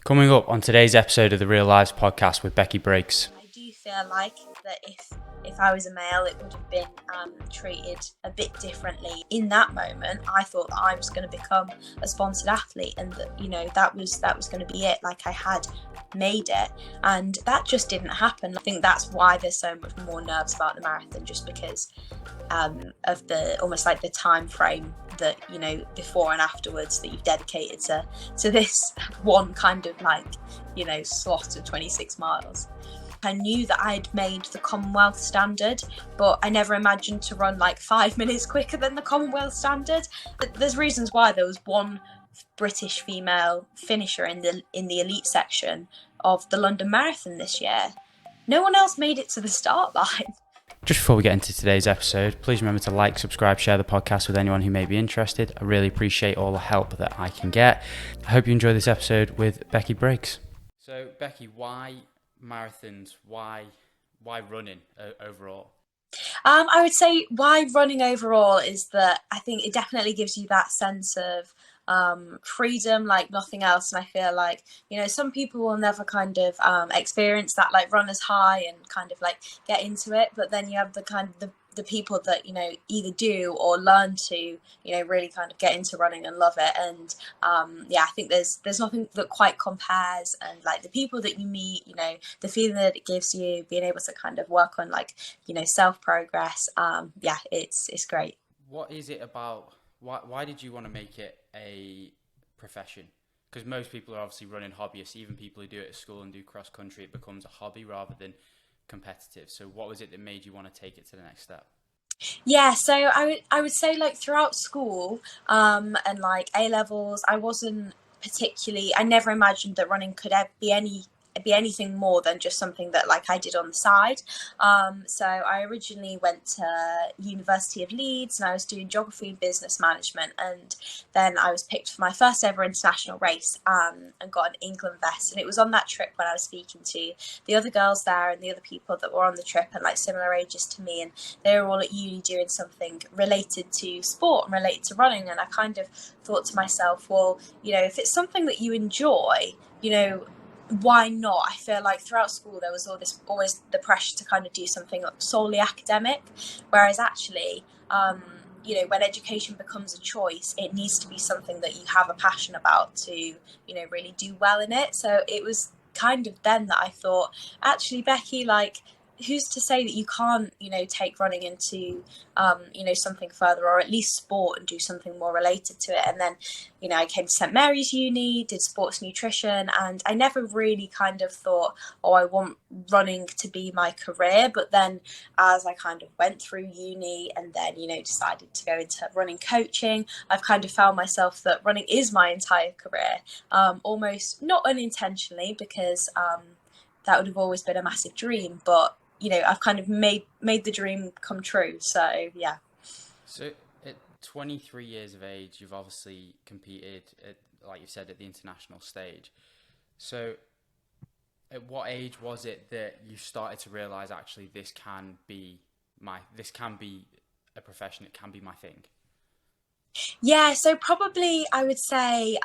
Coming up on today's episode of the Real Lives podcast with Becky Briggs. I do feel like that if I was a male, it would have been treated a bit differently. In that moment, I thought that I was going to become a sponsored athlete, and that that was going to be it. Like, I had made it, and that just didn't happen. I think that's why there's so much more nerves about the marathon, just because of the almost like the time frame that before and afterwards that you've dedicated to this one kind of slot of 26 miles. I knew that I'd made the Commonwealth standard, but I never imagined to run like 5 minutes quicker than the Commonwealth standard. But there's reasons why. There was one British female finisher in the elite section of the London Marathon this year. No one else made it to the start line. Just before we get into today's episode, please remember to like, subscribe, share the podcast with anyone who may be interested. I really appreciate all the help that I can get. I hope you enjoy this episode with Becky Briggs. So, Becky, why marathons? Why running overall? I would say why running overall is that I think it definitely gives you that sense of freedom like nothing else. And I feel like, some people will never kind of experience that like runner's high and kind of like get into it. But then you have the kind of the people that either do or learn to really kind of get into running and love it. And I think there's nothing that quite compares. And like the people that you meet, the feeling that it gives you, being able to kind of work on like self progress, it's great. What is it about? Why did you want to make it a profession? Because most people are obviously running hobbyists. Even people who do it at school and do cross country, it becomes a hobby rather than competitive. So what was it that made you want to take it to the next step? Yeah, so I would say like throughout school and like A levels, I never imagined that running could ever be anything more than just something that like I did on the side. So I originally went to University of Leeds and I was doing geography and business management, and then I was picked for my first ever international race and got an England vest. And it was on that trip when I was speaking to the other girls there and the other people that were on the trip and like similar ages to me, and they were all at uni doing something related to sport and related to running. And I kind of thought to myself, well, if it's something that you enjoy, why not? I feel like throughout school there was always the pressure to kind of do something solely academic, whereas actually when education becomes a choice, it needs to be something that you have a passion about to really do well in it. So it was kind of then that I thought, actually, Becky, like, who's to say that you can't take running into something further, or at least sport, and do something more related to it. And then I came to St Mary's Uni, did sports nutrition, and I never really kind of thought, oh, I want running to be my career. But then as I kind of went through uni and then decided to go into running coaching, I've kind of found myself that running is my entire career, almost not unintentionally, because that would have always been a massive dream, but I've kind of made the dream come true. So yeah. So at 23 years of age, you've obviously competed at, like you said, at the international stage. So at what age was it that you started to realize actually this can be a profession, it can be my thing? Yeah, so probably I would say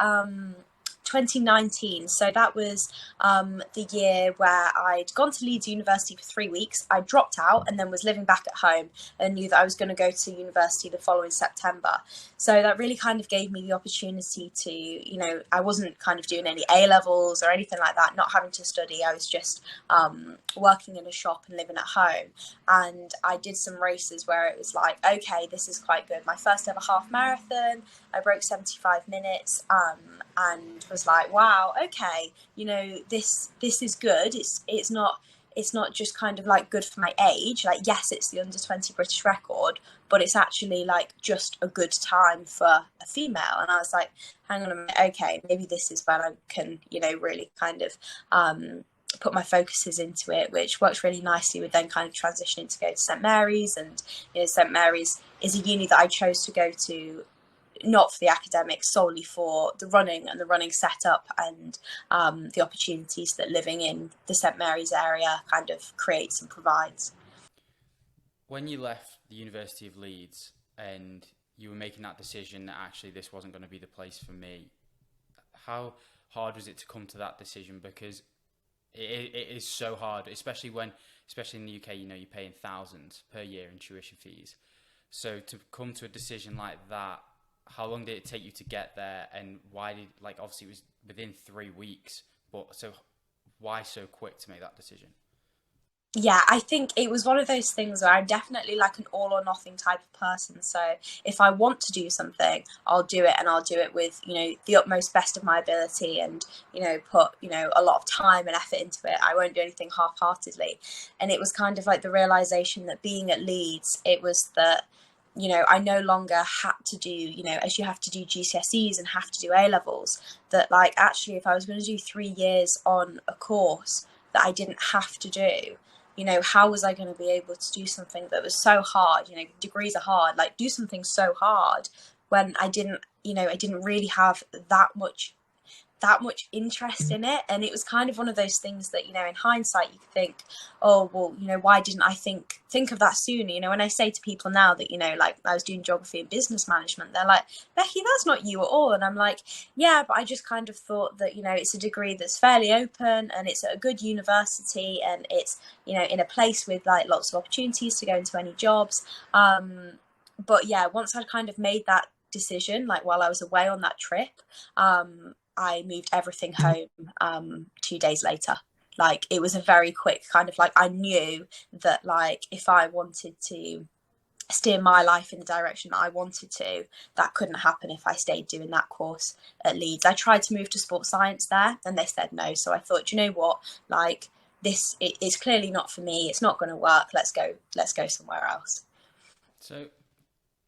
2019. So that was the year where I'd gone to Leeds University for 3 weeks. I dropped out and then was living back at home and knew that I was going to go to university the following September. So that really kind of gave me the opportunity to, I wasn't kind of doing any A levels or anything like that, not having to study. I was just working in a shop and living at home. And I did some races where it was like, okay, this is quite good. My first ever half marathon, I broke 75 minutes and was like, wow, okay, this is good. It's not just kind of like good for my age. Like, yes, it's the under 20 British record, but it's actually like just a good time for a female. And I was like, hang on a minute, okay, maybe this is when I can, really kind of put my focuses into it, which works really nicely with then kind of transitioning to go to St Mary's. And St Mary's is a uni that I chose to go to not for the academics, solely for the running and the running setup and the opportunities that living in the St Mary's area kind of creates and provides. When you left the University of Leeds and you were making that decision that actually this wasn't going to be the place for me, hard was it to come to that decision? Because it is so hard, especially in the UK, you're paying thousands per year in tuition fees. So to come to a decision like that, how long did it take you to get there, and why did, like, obviously it was within 3 weeks, but so why so quick to make that decision? Yeah, I think it was one of those things where I'm definitely like an all or nothing type of person. So if I want to do something, I'll do it, and I'll do it with, the utmost best of my ability, and, put, a lot of time and effort into it. I won't do anything half-heartedly. And it was kind of like the realization that being at Leeds, it was that, I no longer had to do, as you have to do GCSEs and have to do A levels, that like actually if I was going to do 3 years on a course that I didn't have to do, how was I going to be able to do something that was so hard? Degrees are hard, like do something so hard when I didn't really have that much interest in it. And it was kind of one of those things that, in hindsight you think, oh well, why didn't I think of that sooner? When I say to people now that, like I was doing geography and business management, they're like, Becky, that's not you at all. And I'm like, yeah, but I just kind of thought that, it's a degree that's fairly open, and it's at a good university, and it's, in a place with like lots of opportunities to go into any jobs. But yeah, once I'd kind of made that decision, like while I was away on that trip, I moved everything home 2 days later. Like it was a very quick kind of like, I knew that like if I wanted to steer my life in the direction that I wanted to, that couldn't happen if I stayed doing that course at Leeds. I tried to move to sports science there, and they said no. So I thought, you know what, like it's clearly not for me. It's not going to work. Let's go somewhere else. So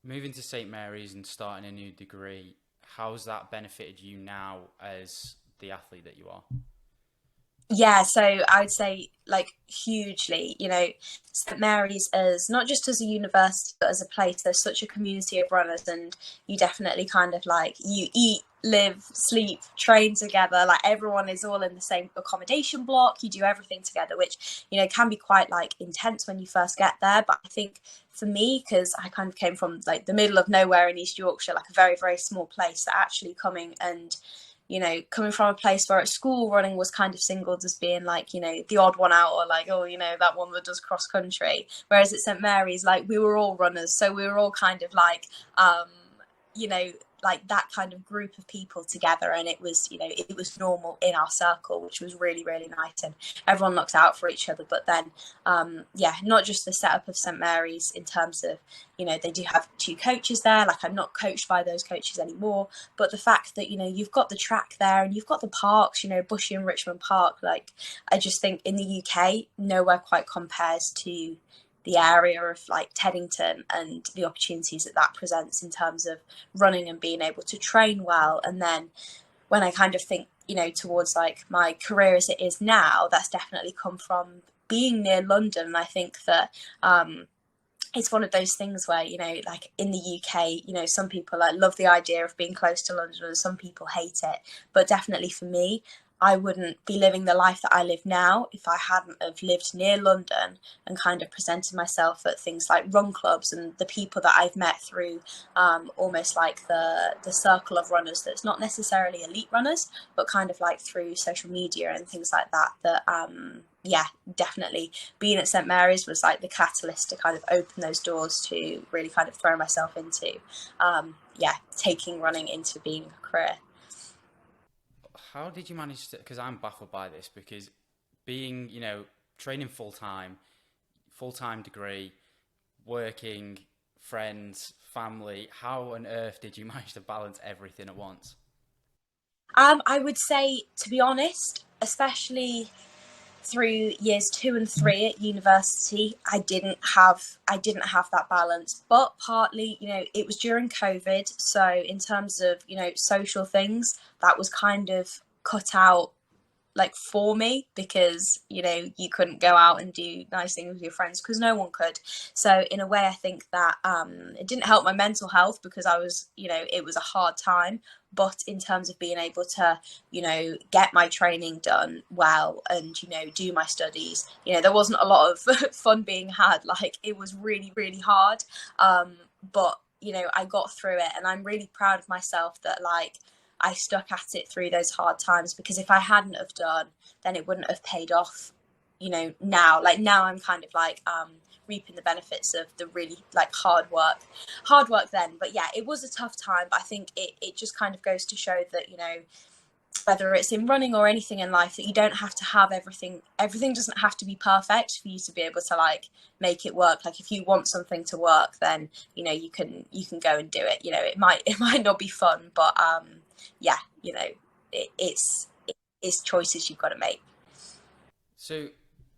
moving to St Mary's and starting a new degree, how's that benefited you now as the athlete that you are? Yeah, so I would say like hugely, St Mary's, as not just as a university but as a place, there's such a community of runners, and you definitely kind of like, you eat, live, sleep, train together. Like everyone is all in the same accommodation block. You do everything together, which, can be quite like intense when you first get there. But I think for me, because I kind of came from like the middle of nowhere in East Yorkshire, like a very, very small place, that actually coming from a place where at school running was kind of singled as being like, the odd one out, or like, oh, that one that does cross country. Whereas at St Mary's, like we were all runners. So we were all kind of like, like that kind of group of people together, and it was normal in our circle, which was really, really nice, and everyone looks out for each other. But then not just the setup of St Mary's in terms of, they do have 2 coaches there, like I'm not coached by those coaches anymore, but the fact that you've got the track there, and you've got the parks, Bushy and Richmond Park. Like I just think in the UK nowhere quite compares to the area of like Teddington, and the opportunities that presents in terms of running and being able to train well. And then when I kind of think, towards like my career as it is now, that's definitely come from being near London. And I think that it's one of those things where, like in the UK, some people like love the idea of being close to London, and some people hate it. But definitely for me, I wouldn't be living the life that I live now if I hadn't have lived near London and kind of presented myself at things like run clubs, and the people that I've met through almost like the circle of runners that's not necessarily elite runners, but kind of like through social media and things like that, yeah, definitely being at St Mary's was like the catalyst to kind of open those doors to really kind of throw myself into, taking running into being a career. How did you manage to, because I'm baffled by this, because being, training full-time degree, working, friends, family, how on earth did you manage to balance everything at once? I would say, to be honest, especially through years 2 and 3 at university, I didn't have that balance. But partly, it was during COVID, so in terms of social things, that was kind of cut out like for me, because you couldn't go out and do nice things with your friends because no one could. So in a way, I think that it didn't help my mental health, because I was it was a hard time. But in terms of being able to get my training done well, and do my studies, there wasn't a lot of fun being had. Like it was really, really hard, but I got through it, and I'm really proud of myself that like I stuck at it through those hard times, because if I hadn't have done, then it wouldn't have paid off, now. Like now I'm kind of like reaping the benefits of the really like hard work then. But yeah, it was a tough time, but I think it just kind of goes to show that, whether it's in running or anything in life, that you don't have to have everything doesn't have to be perfect for you to be able to like make it work. Like if you want something to work, then you can go and do it. It might not be fun, but yeah, it's choices you've got to make. So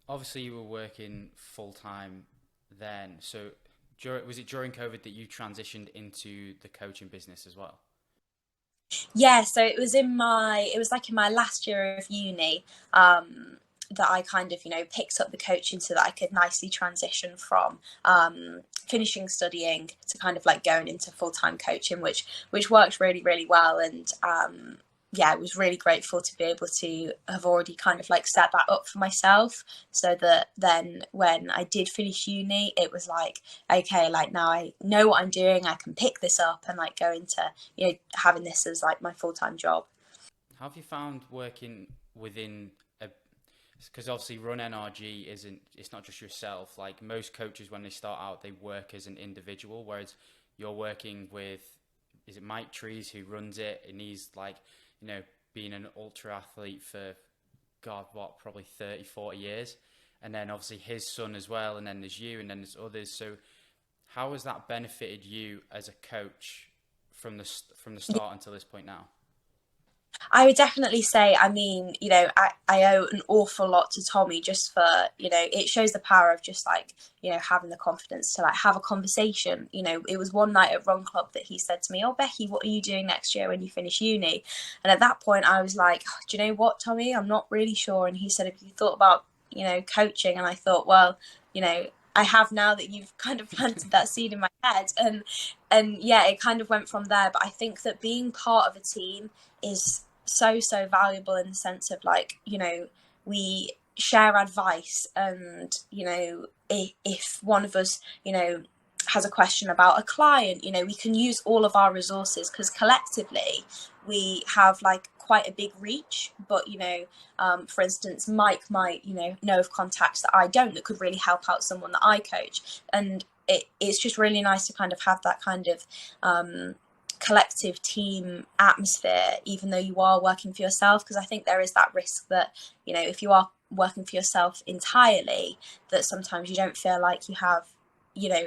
obviously you were working full time then. So was it during COVID that you transitioned into the coaching business as well? Yeah, so it was like in my last year of uni, that I kind of, picked up the coaching so that I could nicely transition from finishing studying to kind of like going into full-time coaching, which worked really, really well. And yeah, I was really grateful to be able to have already kind of like set that up for myself, so that then when I did finish uni, it was like, okay, like now I know what I'm doing, I can pick this up and like go into, having this as like my full-time job. How have you found working within a, because obviously Run NRG it's not just yourself. Like most coaches when they start out, they work as an individual, whereas you're working with, is it Mike Trees who runs it, and he's like, being an ultra athlete for, God, what, probably 30, 40 years. And then obviously his son as well. And then there's you, and then there's others. So how has that benefited you as a coach from the start until this point now? I would definitely say, I mean, I owe an awful lot to Tommy, just for, it shows the power of just like, having the confidence to like have a conversation. It was one night at Run Club that he said to me, "Oh, Becky, what are you doing next year when you finish uni?" And at that point I was like, "Oh, do you know what, Tommy? I'm not really sure." And he said, "Have you thought about, coaching?" And I thought, well, I have, now that you've kind of planted that seed in my head. And yeah, it kind of went from there. But I think that being part of a team is so valuable, in the sense of like, we share advice, and if one of us has a question about a client, we can use all of our resources, because collectively we have like quite a big reach. But for instance, Mike might know of contacts that I don't, that could really help out someone that I coach. And it's just really nice to kind of have that kind of collective team atmosphere, even though you are working for yourself. Because I think there is that risk that, if you are working for yourself entirely, that sometimes you don't feel like you have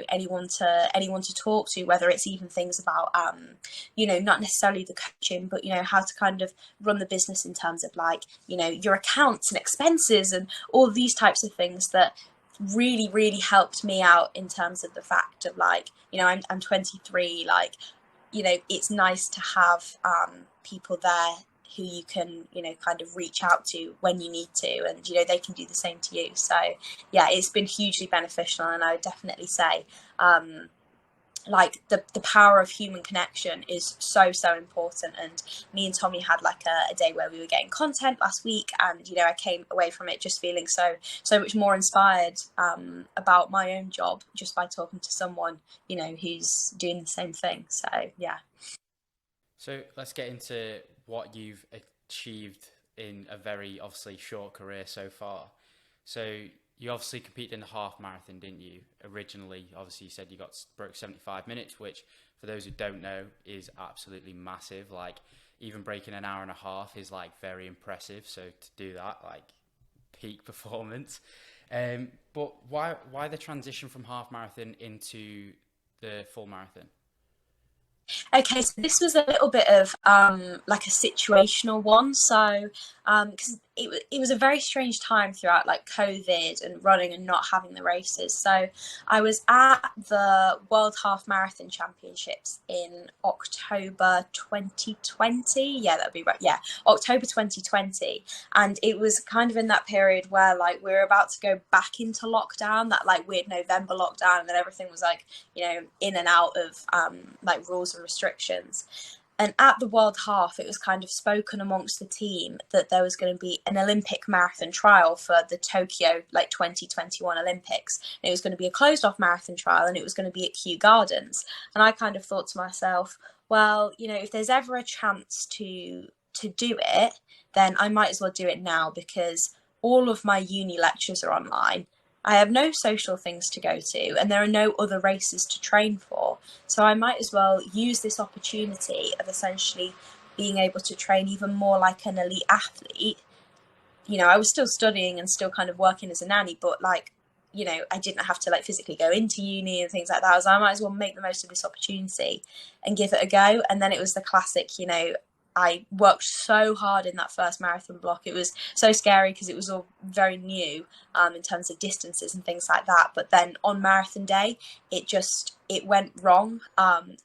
anyone to talk to, whether it's even things about not necessarily the coaching, but how to kind of run the business in terms of like your accounts and expenses and all of these types of things, that really helped me out, in terms of the fact of like, I'm 23, like, it's nice to have people there who you can kind of reach out to when you need to, and they can do the same to you. So yeah, it's been hugely beneficial. And I would definitely say like the power of human connection is so important. And me and Tommy had like a day where we were getting content last week, and I came away from it just feeling so much more inspired about my own job, just by talking to someone who's doing the same thing. So yeah. So let's get into what you've achieved in a very obviously short career so far. So you obviously competed in the half marathon, didn't you? Originally, obviously you said you broke 75 minutes, which for those who don't know is absolutely massive. Like even breaking an hour and a half is like very impressive. So to do that, like peak performance. But why the transition from half marathon into the full marathon? Okay, so this was a little bit of like a situational one. So because it was a very strange time throughout like COVID and running and not having the races. So I was at the World Half Marathon Championships in October 2020. Yeah, that'd be right. Yeah, October 2020. And it was kind of in that period where like we were about to go back into lockdown, that like weird November lockdown, and then everything was like, in and out of like rules and restrictions. And at the World Half, it was kind of spoken amongst the team that there was going to be an Olympic marathon trial for the Tokyo like 2021 Olympics. And it was going to be a closed off marathon trial, and it was going to be at Kew Gardens. And I kind of thought to myself, well, if there's ever a chance to do it, then I might as well do it now, because all of my uni lectures are online. I have no social things to go to, and there are no other races to train for. So I might as well use this opportunity of essentially being able to train even more like an elite athlete. I was still studying and still kind of working as a nanny, but like, I didn't have to like physically go into uni and things like that. So I might as well make the most of this opportunity and give it a go. And then it was the classic, I worked so hard in that first marathon block. It was so scary because it was all very new, in terms of distances and things like that. But then on marathon day, it went wrong.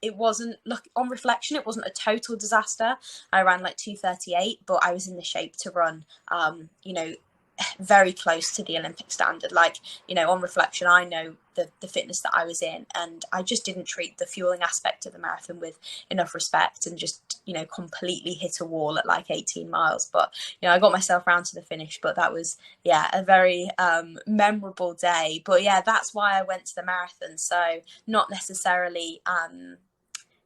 It wasn't, look, on reflection, it wasn't a total disaster. I ran like 2:38, but I was in the shape to run, very close to the Olympic standard. Like, on reflection, I know the fitness that I was in, and I just didn't treat the fueling aspect of the marathon with enough respect, and just, completely hit a wall at like 18 miles. But, I got myself round to the finish, but that was, yeah, a very memorable day. But yeah, that's why I went to the marathon. So not necessarily,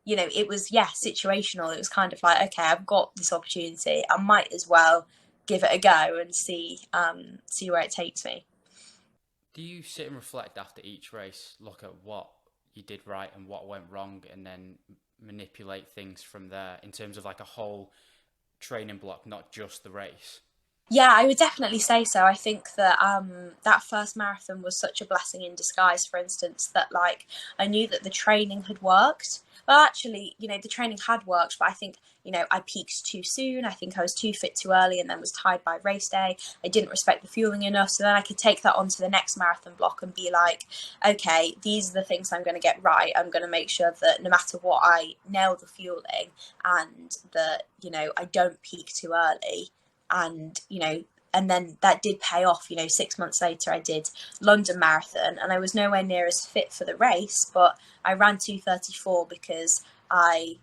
it was, yeah, situational. It was kind of like, okay, I've got this opportunity, I might as well give it a go and see where it takes me. Do you sit and reflect after each race, look at what you did right and what went wrong, and then manipulate things from there in terms of like a whole training block, not just the race? Yeah, I would definitely say so. I think that that first marathon was such a blessing in disguise, for instance, that like I knew that the training had worked. Well, actually, the training had worked, but I think, I peaked too soon. I think I was too fit too early, and then was tired by race day. I didn't respect the fueling enough. So then I could take that on to the next marathon block and be like, okay, these are the things I'm going to get right. I'm going to make sure that no matter what, I nail the fueling, and that, I don't peak too early. And and then that did pay off. 6 months later I did London Marathon, and I was nowhere near as fit for the race, but I ran 2:34 because I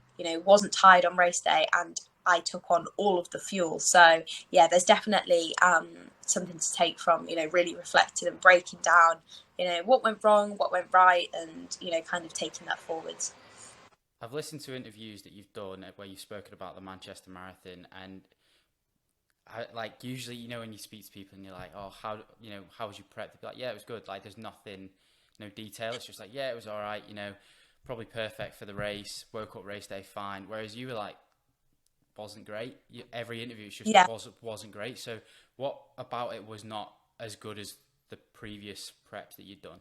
wasn't tired on race day, and I took on all of the fuel. So yeah, there's definitely something to take from really reflecting and breaking down what went wrong, what went right, and kind of taking that forwards. I've listened to interviews that you've done where you've spoken about the Manchester Marathon, and like usually, when you speak to people and you're like, oh, how was your prep? They'd be like, yeah, it was good. Like, there's nothing, no detail. It's just like, yeah, it was all right. Probably perfect for the race. Woke up race day fine. Whereas you were like, wasn't great. Every interview it's just Yeah. wasn't great. So what about it was not as good as the previous prep that you'd done?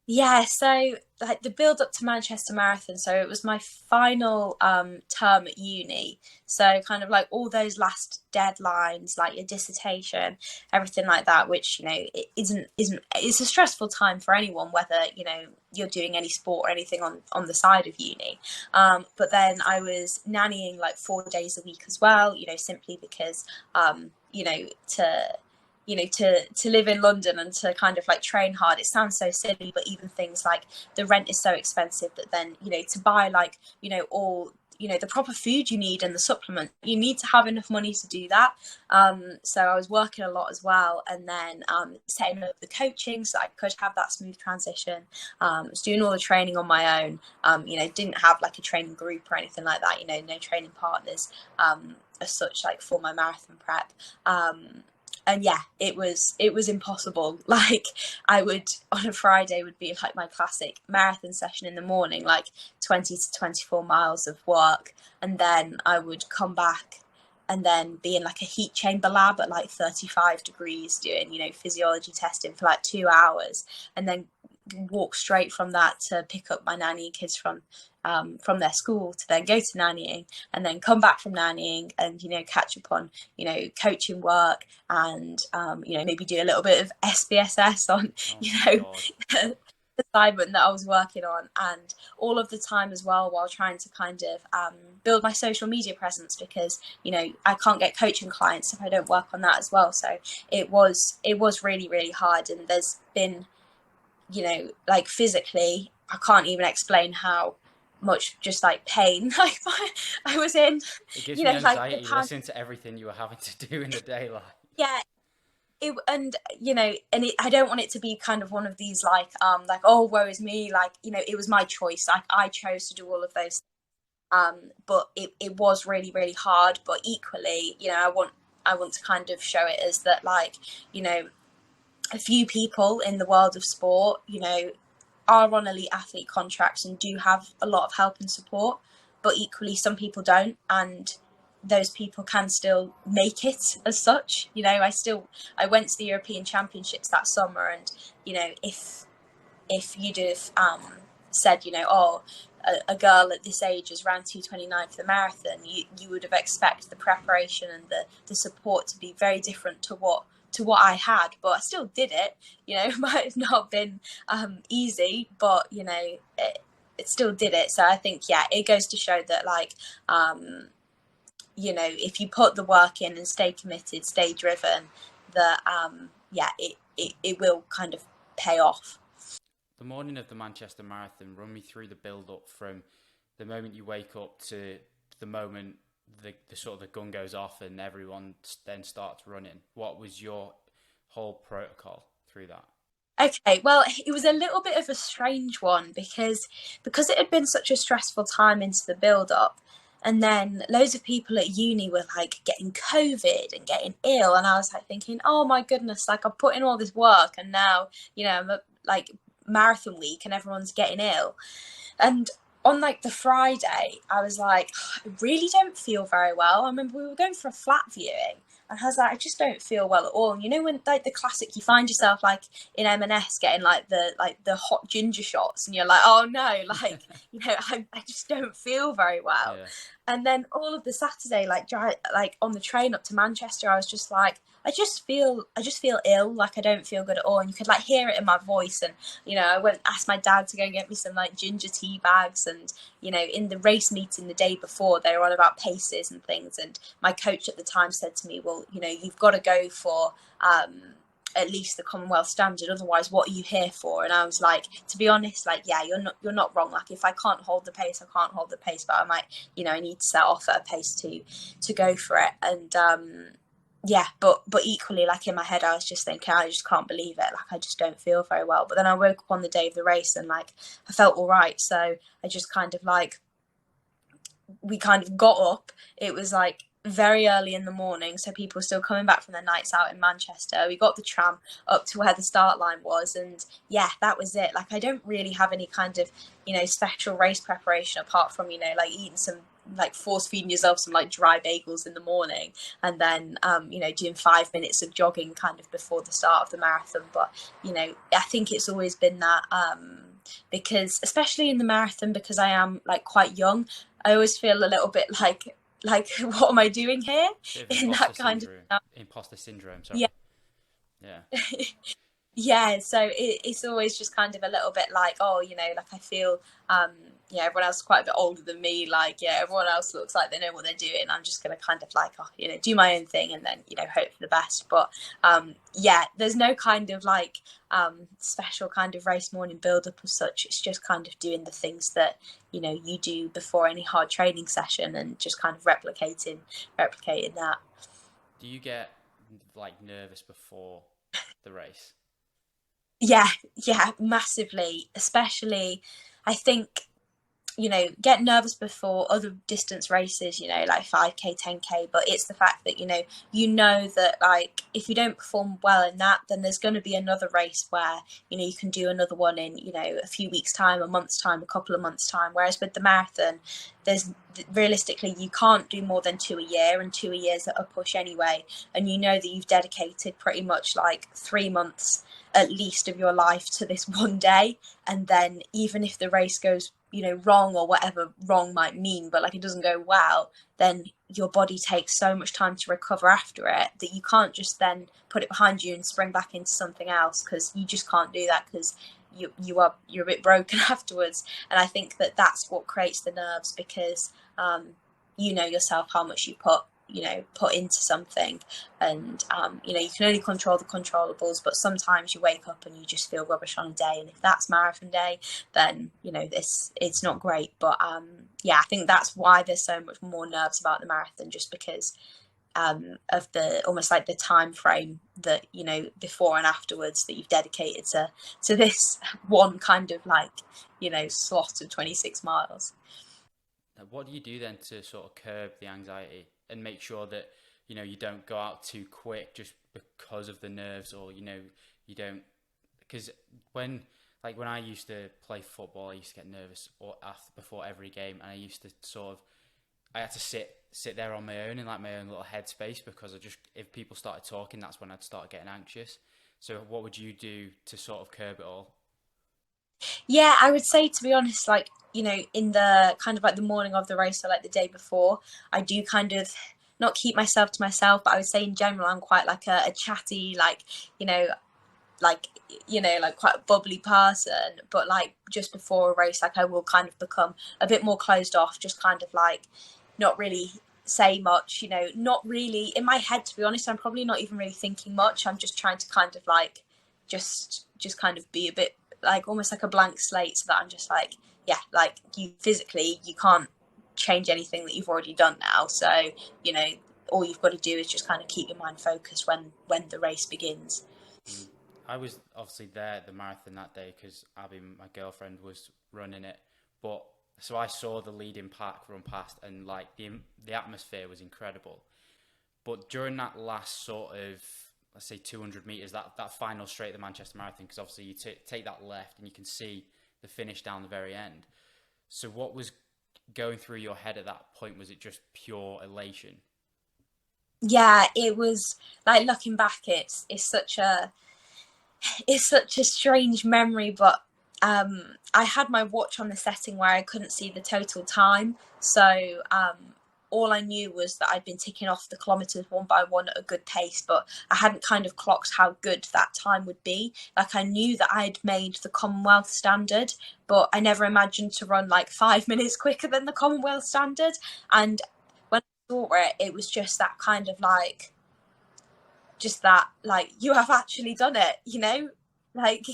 Yeah, so like the build up to Manchester Marathon, so it was my final term at uni. So kind of like all those last deadlines, like your dissertation, everything like that, which it isn't it's a stressful time for anyone, whether you're doing any sport or anything on the side of uni. But then I was nannying like 4 days a week as well, simply because to to live in London and to kind of like train hard. It sounds so silly, but even things like the rent is so expensive that then, to buy like, all, the proper food you need and the supplement, you need to have enough money to do that. So I was working a lot as well, and then setting up the coaching so I could have that smooth transition. I was doing all the training on my own. Didn't have like a training group or anything like that. No training partners as such, like for my marathon prep. And yeah, it was impossible. Like I would, on a Friday, would be like my classic marathon session in the morning, like 20 to 24 miles of work, and then I would come back and then be in like a heat chamber lab at like 35 degrees doing physiology testing for like 2 hours, and then walk straight from that to pick up my nanny kids from their school, to then go to nannying, and then come back from nannying and catch up on coaching work, and maybe do a little bit of SBSS on Oh you my know God. the assignment that I was working on, and all of the time as well while trying to kind of build my social media presence, because I can't get coaching clients if I don't work on that as well. So it was really, really hard, and there's been like physically, I can't even explain how much just like pain like I was in, It gives me like the anxiety pan. listening to everything you were having to do in the day. Like, Yeah, and I don't want it to be kind of one of these like oh, woe is me, like it was my choice. Like I chose to do all of those. But it was really, really hard. But equally, I want to kind of show it as that, like, a few people in the world of sport, are on elite athlete contracts and do have a lot of help and support, but equally some people don't, and those people can still make it as such. I went to the European Championships that summer, and if you'd have said, oh, a girl at this age is around 2:29 for the marathon, you would have expected the preparation and the support to be very different to what I had, but I still did it. It might have not been easy, but it still did it. So I think, yeah, it goes to show that, like, if you put the work in and stay committed, stay driven, that it will kind of pay off. The morning of the Manchester Marathon, run me through the build-up from the moment you wake up to the moment the sort of the gun goes off and everyone then starts running. What was your whole protocol through that? Okay, well, it was a little bit of a strange one because it had been such a stressful time into the build-up, and then loads of people at uni were like getting COVID and getting ill, and I was like thinking, oh my goodness, like I've put in all this work, and now I'm like marathon week and everyone's getting ill. And on like the Friday, I was like, I really don't feel very well. I remember we were going for a flat viewing, and I was like, I just don't feel well at all. And when, like, the classic, you find yourself like in M&S getting like the hot ginger shots, and you're like, oh no, like I just don't feel very well. Yeah. And then all of the Saturday, like on the train up to Manchester, I was just like, I just feel ill, like I don't feel good at all. And you could like hear it in my voice. And, I went and asked my dad to go and get me some like ginger tea bags. And, in the race meeting the day before, they were on about paces and things. And my coach at the time said to me, well, you've got to go for at least the Commonwealth standard. Otherwise, what are you here for? And I was like, to be honest, like, yeah, you're not wrong. Like, if I can't hold the pace, I can't hold the pace. But I might, I need to set off at a pace to go for it. And, yeah, but equally, like, in my head, I was just thinking, I just can't believe it. Like, I just don't feel very well. But then I woke up on the day of the race and, like, I felt all right. So I just kind of, like, we kind of got up. It was, like, very early in the morning, so people were still coming back from their nights out in Manchester. We got the tram up to where the start line was, and, yeah, that was it. Like, I don't really have any kind of, special race preparation apart from, like, eating some, like, force feeding yourself some like dry bagels in the morning, and then doing 5 minutes of jogging kind of before the start of the marathon. But I think it's always been that, because especially in the marathon, because I am like quite young, I always feel a little bit like what am I doing here, in that kind of imposter syndrome. Sorry. Yeah. Yeah, so it's always just kind of a little bit like, oh, like I feel, everyone else is quite a bit older than me. Like, yeah, everyone else looks like they know what they're doing. I'm just going to kind of like, do my own thing and then, hope for the best. But, yeah, there's no kind of like special kind of race morning build up as such. It's just kind of doing the things that, you do before any hard training session and just kind of replicating that. Do you get like nervous before the race? Yeah, massively. Especially, I think, get nervous before other distance races, like 5K, 10K, but it's the fact that, that, like, if you don't perform well in that, then there's going to be another race where, you can do another one in, a few weeks' time, a month's time, a couple of months' time. Whereas with the marathon, there's realistically, you can't do more than 2 a year, and 2 a year is a push anyway. And that you've dedicated pretty much like 3 months at least of your life to this one day. And then even if the race goes, wrong, or whatever wrong might mean, but like it doesn't go well, then your body takes so much time to recover after it that you can't just then put it behind you and spring back into something else, because you just can't do that, because you're a bit broken afterwards. And I think that's what creates the nerves, because you know yourself how much you put into something, and you can only control the controllables, but sometimes you wake up and you just feel rubbish on a day, and if that's marathon day, then it's not great. But yeah, I think that's why there's so much more nerves about the marathon, just because of the almost like the time frame that before and afterwards that you've dedicated to this one kind of like slot of 26 miles. What do you do then to sort of curb the anxiety and make sure that, you don't go out too quick just because of the nerves, or, you don't, because when I used to play football, I used to get nervous or after before every game, and I used to I had to sit there on my own in like my own little headspace, because if people started talking, that's when I'd start getting anxious. So what would you do to sort of curb it all? Yeah, I would say, to be honest, like, in the kind of like the morning of the race or like the day before, I do kind of not keep myself to myself, but I would say in general, I'm quite like a chatty, like, you know, like, like quite a bubbly person. But like just before a race, like I will kind of become a bit more closed off, just kind of like not really say much, not really in my head, to be honest. I'm probably not even really thinking much. I'm just trying to kind of like just kind of be a bit like almost like a blank slate, so that I'm just like, yeah, like you physically, you can't change anything that you've already done now. So, you know, all you've got to do is just kind of keep your mind focused when the race begins. Mm. I was obviously there at the marathon that day because Abby, my girlfriend, was running it. But so I saw the leading pack run past, and like the atmosphere was incredible. But during that last sort of, let's say, 200 meters, that final straight of the Manchester Marathon, because obviously you take that left and you can see the finish down the very end. So what was going through your head at that point? Was it just pure elation? Yeah, it was like, looking back, it's such a strange memory, but I had my watch on the setting where I couldn't see the total time. So all I knew was that I'd been ticking off the kilometres one by one at a good pace, but I hadn't kind of clocked how good that time would be. Like, I knew that I'd made the Commonwealth standard, but I never imagined to run like 5 minutes quicker than the Commonwealth standard. And when I saw it, it was just that kind of like, just that, like, you have actually done it, like,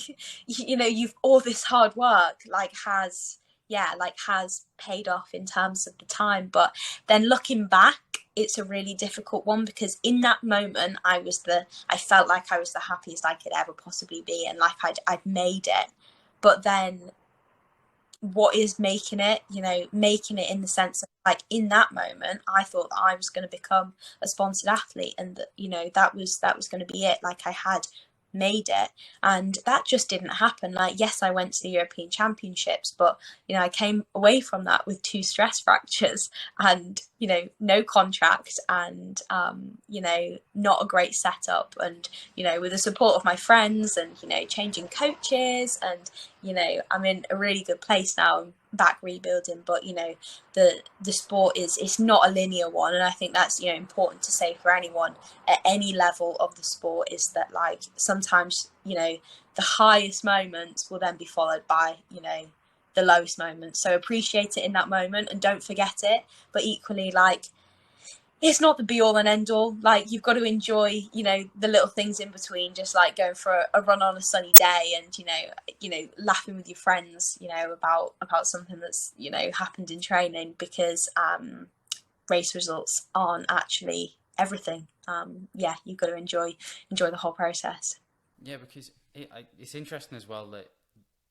you've, all this hard work like has, yeah, like has paid off in terms of the time. But then looking back, it's a really difficult one, because in that moment I felt like I was the happiest I could ever possibly be, and like I'd made it. But then what is making it in the sense of, like, in that moment I thought that I was going to become a sponsored athlete, and that, that was going to be it. Like, I had made it, and that just didn't happen. Like, yes, I went to the European Championships, but I came away from that with 2 stress fractures, and no contract, and not a great setup, and with the support of my friends, and changing coaches, and I'm in a really good place now. I'm back rebuilding, but the sport it's not a linear one, and I think that's important to say for anyone at any level of the sport, is that, like, sometimes the highest moments will then be followed by the lowest moments. So appreciate it in that moment and don't forget it, but equally, like, it's not the be all and end all. Like, you've got to enjoy, the little things in between, just like going for a run on a sunny day, and laughing with your friends, about something that's happened in training, because race results aren't actually everything. Yeah, you've got to enjoy the whole process. Yeah, because it's interesting as well that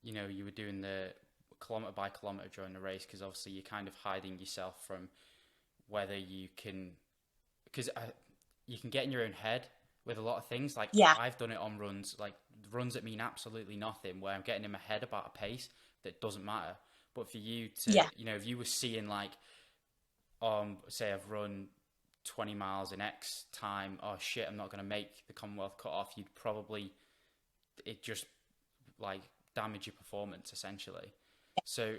you were doing the kilometer by kilometer during the race, because obviously you're kind of hiding yourself from whether you can, because you can get in your own head with a lot of things. Like, Yeah, I've done it on runs, like runs that mean absolutely nothing, where I'm getting in my head about a pace that doesn't matter. But for you to, yeah, if you were seeing like, say I've run 20 miles in X time, oh shit, I'm not going to make the Commonwealth cut off, you'd probably, it just like damage your performance essentially. So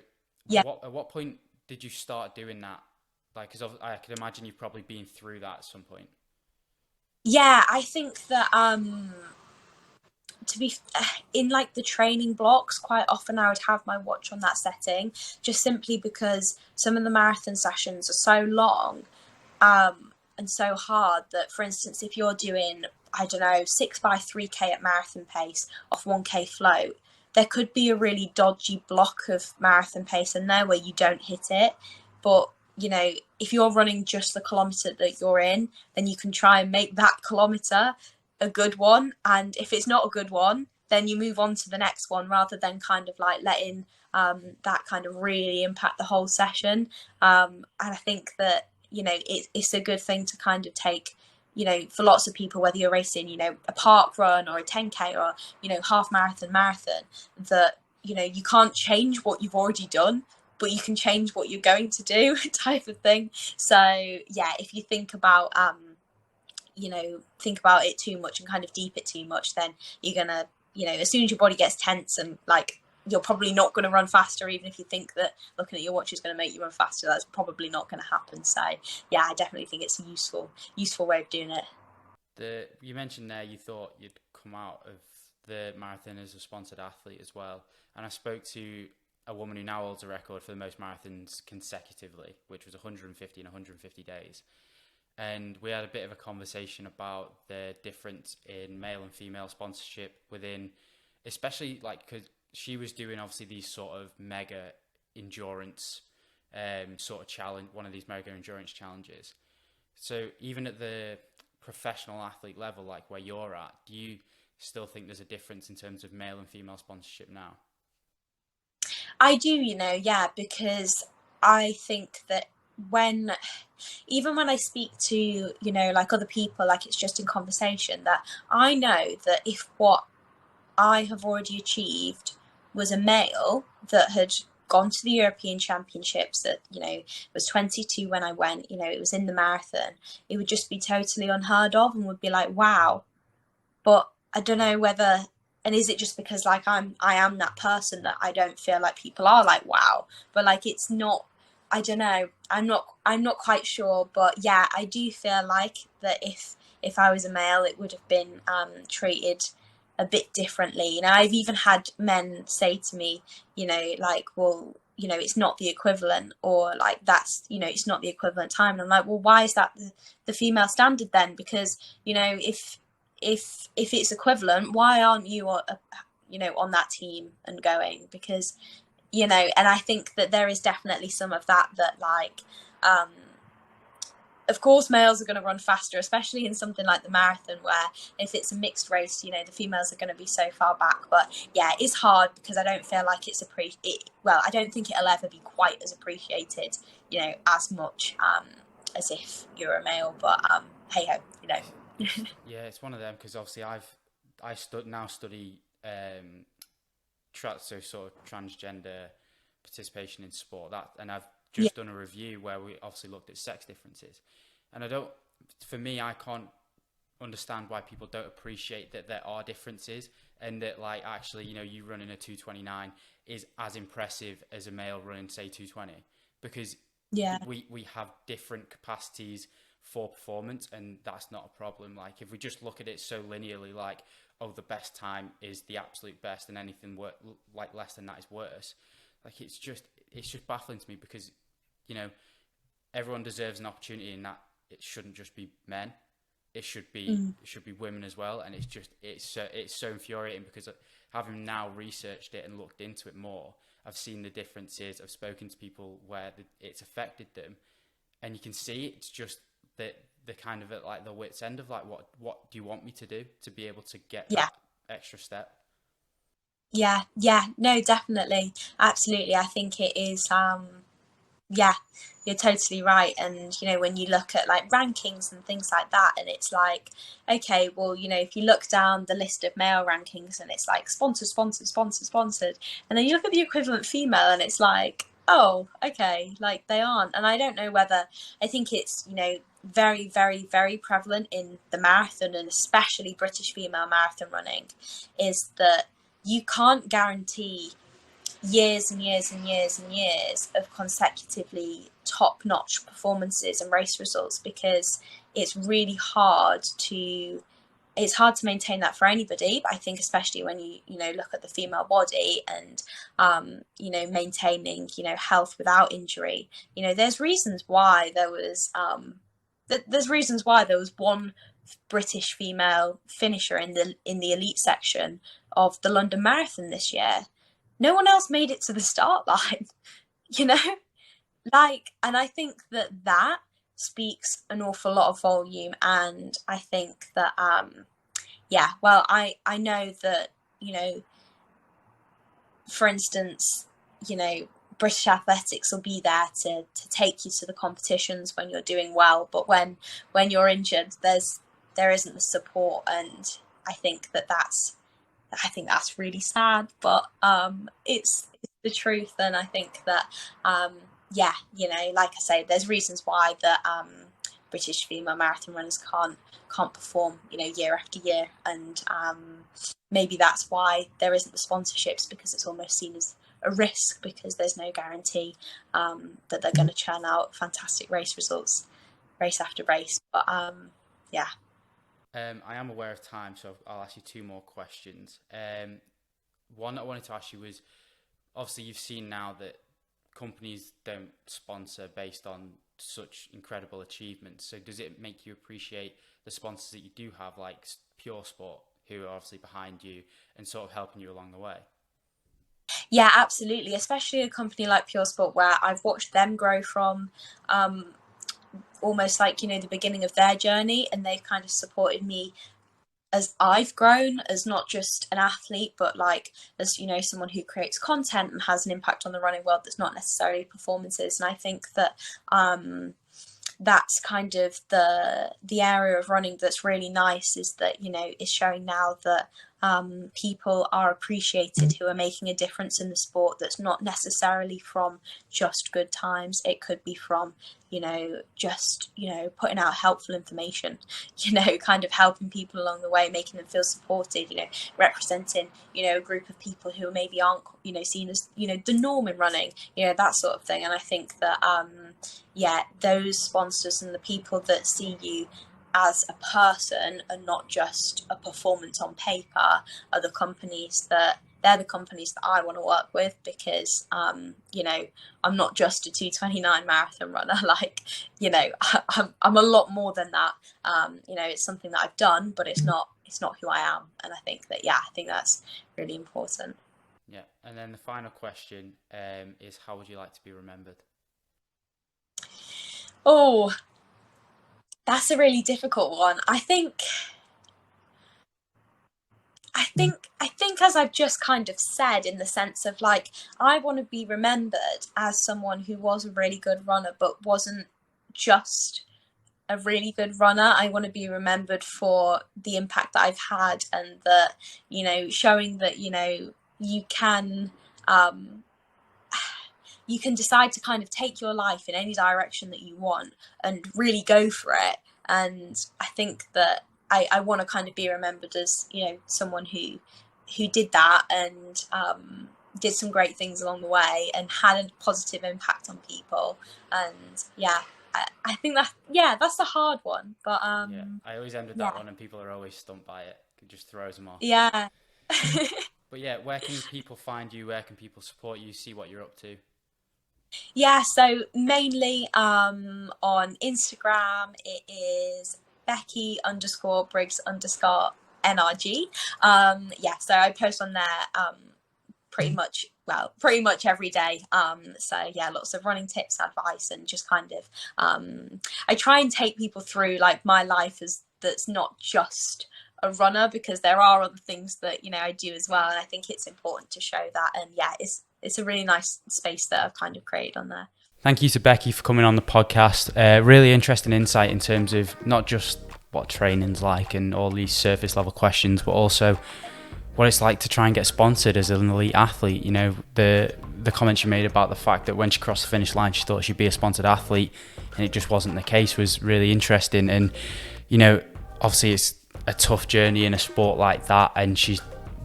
yeah. at what point did you start doing that? Like, because I can imagine you've probably been through that at some point. Yeah, I think that to be in like the training blocks, quite often I would have my watch on that setting, just simply because some of the marathon sessions are so long, and so hard, that, for instance, if you're doing, I don't know, 6 by 3K at marathon pace off 1K float, there could be a really dodgy block of marathon pace in there where you don't hit it. But if you're running just the kilometre that you're in, then you can try and make that kilometre a good one. And if it's not a good one, then you move on to the next one, rather than kind of like letting that kind of really impact the whole session. And I think that, you know, it's a good thing to kind of take, you know, for lots of people, whether you're racing, you know, a park run or a 10K or, you know, half marathon, that, you know, you can't change what you've already done, but you can change what you're going to do type of thing. So yeah, if you think about you know, think about it too much and kind of deep it too much, then you're gonna, you know, as soon as your body gets tense and like, you're probably not going to run faster, even if you think that looking at your watch is going to make you run faster. That's probably not going to happen. So yeah, I definitely think it's a useful way of doing it. You mentioned there you thought you'd come out of the marathon as a sponsored athlete as well, and I spoke to a woman who now holds a record for the most marathons consecutively, which was 150 in 150 days. And we had a bit of a conversation about the difference in male and female sponsorship within, especially like, because she was doing obviously these sort of mega endurance sort of challenge, one of these mega endurance challenges. So even at the professional athlete level, like where you're at, do you still think there's a difference in terms of male and female sponsorship now? I do, you know, yeah, because I think that when, even when I speak to, you know, like other people, like it's just in conversation, that I know that if what I have already achieved was a male that had gone to the European Championships, that, you know, was 22 when I went, you know, it was in the marathon, it would just be totally unheard of and would be like, wow. But I don't know whether, and is it just because like I am that person that I don't feel like people are like, wow, but like it's not, I don't know, I'm not quite sure. But yeah, I do feel like that if I was a male, it would have been treated a bit differently. You know, I've even had men say to me, you know, like, well, you know, it's not the equivalent, or like, that's, you know, it's not the equivalent time. And I'm like, well, why is that the female standard then? Because, you know, if it's equivalent, why aren't you you know, on that team and going? Because, you know, and I think that there is definitely some of that, that like of course males are going to run faster, especially in something like the marathon, where if it's a mixed race, you know, the females are going to be so far back. But yeah, it's hard because I don't feel like it's well, I don't think it'll ever be quite as appreciated, you know, as much as if you're a male. But hey ho, you know. Yeah, it's one of them because obviously now study so sort of transgender participation in sport, that, and I've Yeah, just done a review where we obviously looked at sex differences, and I don't, for me, I can't understand why people don't appreciate that there are differences, and that like actually, you know, you running a 229 is as impressive as a male running say 220, because yeah, we have different capacities for performance, and that's not a problem. Like if we just look at it so linearly, like, oh, the best time is the absolute best and anything like less than that is worse, like it's just baffling to me, because, you know, everyone deserves an opportunity, and that it shouldn't just be men, it should be women as well. And it's so infuriating, because having now researched it and looked into it more, I've seen the differences, I've spoken to people where it's affected them, and you can see it's just that the kind of at like the wit's end of like, what do you want me to do to be able to get yeah. that extra step? Yeah, no, definitely, absolutely. I think it is. Yeah, you're totally right. And you know, when you look at like rankings and things like that, and it's like, okay, well, you know, if you look down the list of male rankings, and it's like sponsored, sponsored, sponsored, sponsored, and then you look at the equivalent female, and it's like, oh, okay, like they aren't. And I don't know whether, I think it's, you know, very, very, very prevalent in the marathon, and especially British female marathon running, is that you can't guarantee years and years and years and years of consecutively top-notch performances and race results, because it's really hard to maintain that for anybody. But I think especially when you know, look at the female body, and you know, maintaining, you know, health without injury, you know, there's reasons why there was one British female finisher in the elite section of the London Marathon this year. No one else made it to the start line, you know? Like, and I think that speaks an awful lot of volume. And I think that, yeah, well, I know that for instance, British Athletics will be there to take you to the competitions when you're doing well, but when you're injured, there isn't the support, and I think that's really sad, but it's the truth. And I think that like I say, there's reasons why that British female marathon runners can't perform year after year, and maybe that's why there isn't the sponsorships, because it's almost seen as a risk, because there's no guarantee that they're going to churn out fantastic race results race after race. But yeah. I am aware of time, so I'll ask you two more questions. One I wanted to ask you was, obviously you've seen now that companies don't sponsor based on such incredible achievements. So does it make you appreciate the sponsors that you do have, like Pure Sport, who are obviously behind you and sort of helping you along the way? Yeah, absolutely. Especially a company like Pure Sport, where I've watched them grow from almost like, the beginning of their journey, and they've kind of supported me as I've grown, as not just an athlete, but like as someone who creates content and has an impact on the running world that's not necessarily performances. And I think that that's kind of the area of running that's really nice, is that is showing now that people are appreciated who are making a difference in the sport, that's not necessarily from just good times. It could be from just putting out helpful information, kind of helping people along the way, making them feel supported, representing a group of people who maybe aren't seen as the norm in running, that sort of thing. And I think that those sponsors and the people that see you as a person and not just a performance on paper are the companies that I want to work with, because I'm not just a 2:29 marathon runner. Like, I'm a lot more than that. It's something that I've done, but it's not who I am. And I think that's really important. Yeah. And then the final question is, how would you like to be remembered? Oh, that's a really difficult one. I think as I've just kind of said, in the sense of like, I want to be remembered as someone who was a really good runner, but wasn't just a really good runner. I want to be remembered for the impact that I've had, and that, showing that, you can decide to kind of take your life in any direction that you want and really go for it. And I think that I want to kind of be remembered as, someone who did that, and did some great things along the way, and had a positive impact on people. And I think that's a hard one. But I always end with that one, and people are always stumped by it. It just throws them off. Yeah. But yeah, where can people find you? Where can people support you? See what you're up to? Yeah, so mainly on Instagram, it is Becky_Briggs_NRG. So I post on there pretty much every day. So yeah, lots of running tips, advice, and just kind of I try and take people through like my life that's not just a runner, because there are other things that I do as well, and I think it's important to show that. And it's a really nice space that I've kind of created on there. Thank you to Becky for coming on the podcast. Really interesting insight in terms of not just what training's like and all these surface level questions, but also what it's like to try and get sponsored as an elite athlete. The comments you made about the fact that when she crossed the finish line, she thought she'd be a sponsored athlete, and it just wasn't the case, was really interesting. And, obviously it's a tough journey in a sport like that, and she's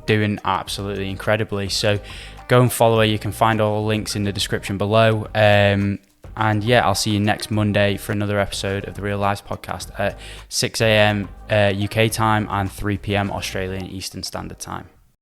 doing absolutely incredibly. So go and follow her. You can find all the links in the description below. And I'll see you next Monday for another episode of the Real Lives podcast at 6 a.m. UK time and 3 p.m. Australian Eastern Standard Time.